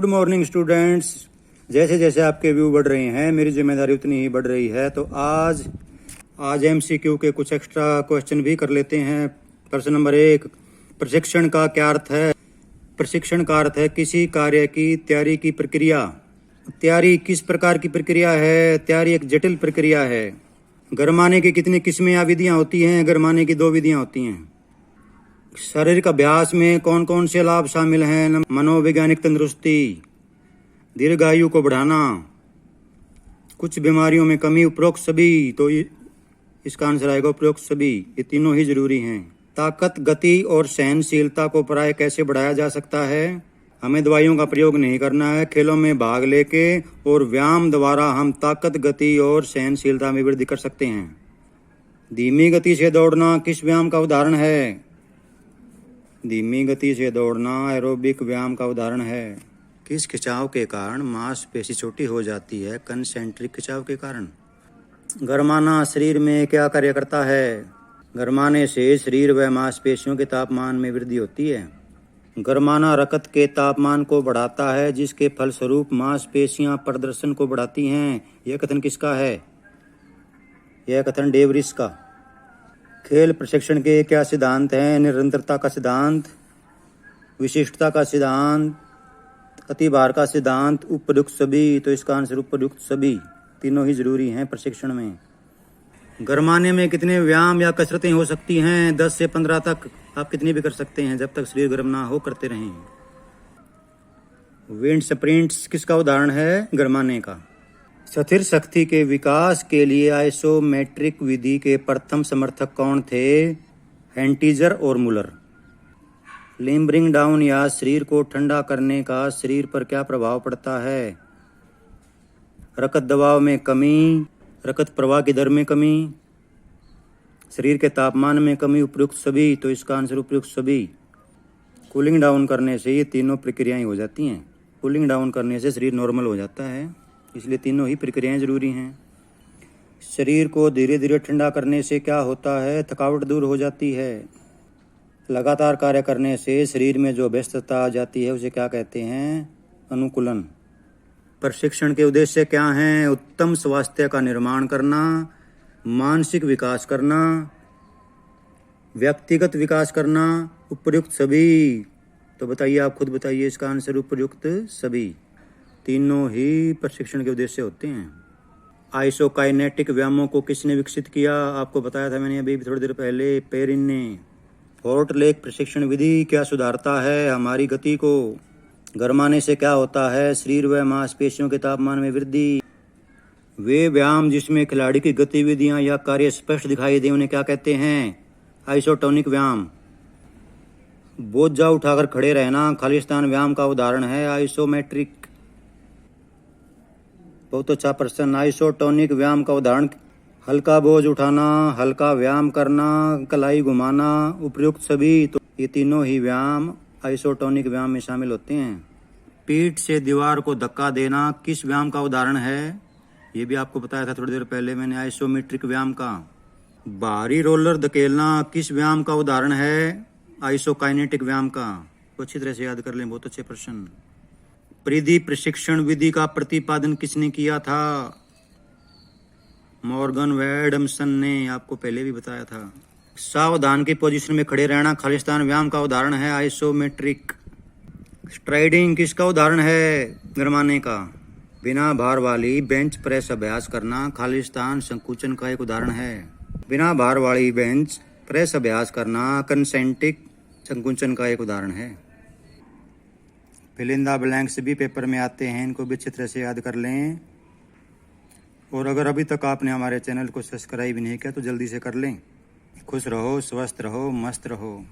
Good morning students. जैसे जैसे आपके व्यू बढ़ रहे हैं मेरी जिम्मेदारी उतनी ही बढ़ रही है। तो आज एमसीक्यू के कुछ एक्स्ट्रा क्वेश्चन भी कर लेते हैं। प्रश्न नंबर 1, प्रशिक्षण का क्या अर्थ है? प्रशिक्षण का अर्थ है किसी कार्य की तैयारी की प्रक्रिया। तैयारी किस प्रकार की प्रक्रिया है? तैयारी एक जटिल प्रक्रिया है। गरमाने की कितनी किस्में या विधियां होती हैं? गरमाने की 2 विधियां होती हैं। शारीरिक अभ्यास में कौन कौन से लाभ शामिल हैं? मनोवैज्ञानिक तंदुरुस्ती, दीर्घायु को बढ़ाना, कुछ बीमारियों में कमी, उपरोक्त सभी। तो इसका आंसर आएगा उपरोक्त सभी। ये तीनों ही जरूरी हैं। ताकत, गति और सहनशीलता को प्राय कैसे बढ़ाया जा सकता है? हमें दवाइयों का प्रयोग नहीं करना है। खेलों में भाग लेके और व्यायाम द्वारा हम ताकत, गति और सहनशीलता में वृद्धि कर सकते हैं। धीमी गति से दौड़ना किस व्यायाम का उदाहरण है? धीमी गति से दौड़ना एरोबिक व्यायाम का उदाहरण है। किस खिंचाव के कारण मांसपेशी छोटी हो जाती है? कंसेंट्रिक खिंचाव के कारण। गरमाना शरीर में क्या कार्य करता है? गरमाने से शरीर व मांसपेशियों के तापमान में वृद्धि होती है। गरमाना रक्त के तापमान को बढ़ाता है जिसके फलस्वरूप मांसपेशियां प्रदर्शन को बढ़ाती हैं। यह कथन किसका है? यह कथन डेवरिस का। खेल प्रशिक्षण के क्या सिद्धांत हैं? निरंतरता का सिद्धांत, विशिष्टता का सिद्धांत, अतिभार का सिद्धांत, उपयुक्त सभी। तो इसका आंसर उपयुक्त सभी। तीनों ही जरूरी हैं प्रशिक्षण में। गरमाने में कितने व्यायाम या कसरतें हो सकती हैं? 10 से 15 तक आप कितनी भी कर सकते हैं, जब तक शरीर गर्म ना हो करते रहें। विंड स्प्रिंट्स किसका उदाहरण है? गरमाने का। स्थिर शक्ति के विकास के लिए आइसोमेट्रिक विधि के प्रथम समर्थक कौन थे? हेंटीजर और मुलर। लिम्बरिंग डाउन या शरीर को ठंडा करने का शरीर पर क्या प्रभाव पड़ता है? रक्त दबाव में कमी, रक्त प्रवाह की दर में कमी, शरीर के तापमान में कमी, उपयुक्त सभी। तो इसका आंसर उपयुक्त सभी। कूलिंग डाउन करने से ये तीनों प्रक्रियाएं हो जाती हैं। कूलिंग डाउन करने से शरीर नॉर्मल हो जाता है, इसलिए तीनों ही प्रक्रियाएं जरूरी हैं। शरीर को धीरे धीरे ठंडा करने से क्या होता है? थकावट दूर हो जाती है। लगातार कार्य करने से शरीर में जो व्यस्तता आ जाती है उसे क्या कहते हैं? अनुकूलन। प्रशिक्षण के उद्देश्य क्या हैं? उत्तम स्वास्थ्य का निर्माण करना, मानसिक विकास करना, व्यक्तिगत विकास करना, उपयुक्त सभी। तो बताइए, आप खुद बताइए, इसका आंसर उपयुक्त सभी। तीनों ही प्रशिक्षण के उद्देश्य होते हैं। आइसोकाइनेटिक व्यायामों को किसने विकसित किया? आपको बताया था मैंने अभी थोड़ी देर पहले, पेरिन ने। फोर्ट लेक प्रशिक्षण विधि क्या सुधारता है? हमारी गति को। गरमाने से क्या होता है? शरीर व मांसपेशियों के तापमान में वृद्धि। वे व्यायाम जिसमें खिलाड़ी की गतिविधियां या कार्य स्पष्ट दिखाई दे उन्हें क्या कहते हैं? आइसोटोनिक व्यायाम। बोझा उठाकर खड़े रहना खालिस्तान व्यायाम का उदाहरण है। आइसोमेट्रिक। बहुत अच्छा प्रश्न। आइसोटोनिक व्यायाम का उदाहरण? हल्का बोझ उठाना, हल्का व्यायाम करना, कलाई घुमाना, उपयुक्त सभी। तो ये तीनों ही व्यायाम आइसोटोनिक व्यायाम में शामिल होते हैं। पीठ से दीवार को धक्का देना किस व्यायाम का उदाहरण है? ये भी आपको बताया था थोड़ी देर पहले मैंने, आइसोमेट्रिक व्यायाम का। बाहरी रोलर धकेलना किस व्यायाम का उदाहरण है? आइसोकाइनेटिक व्यायाम का। तो अच्छी तरह से याद कर लें, बहुत अच्छे प्रश्न। परिधि प्रशिक्षण विधि का प्रतिपादन किसने किया था? मॉर्गन व एडमसन ने। आपको पहले भी बताया था। सावधान की पोजीशन में खड़े रहना खालिस्तान व्यायाम का उदाहरण है, आइसोमेट्रिक। स्ट्राइडिंग किसका उदाहरण है? गरमाने का। बिना भार वाली बेंच प्रेस अभ्यास करना खालिस्तान संकुचन का एक उदाहरण है। बिना भार वाली बेंच प्रेस अभ्यास करना कंसेंट्रिक संकुचन का एक उदाहरण है। फिल इन द ब्लैंक्स भी पेपर में आते हैं, इनको भी अच्छी तरह से याद कर लें। और अगर अभी तक आपने हमारे चैनल को सब्सक्राइब नहीं किया तो जल्दी से कर लें। खुश रहो, स्वस्थ रहो, मस्त रहो।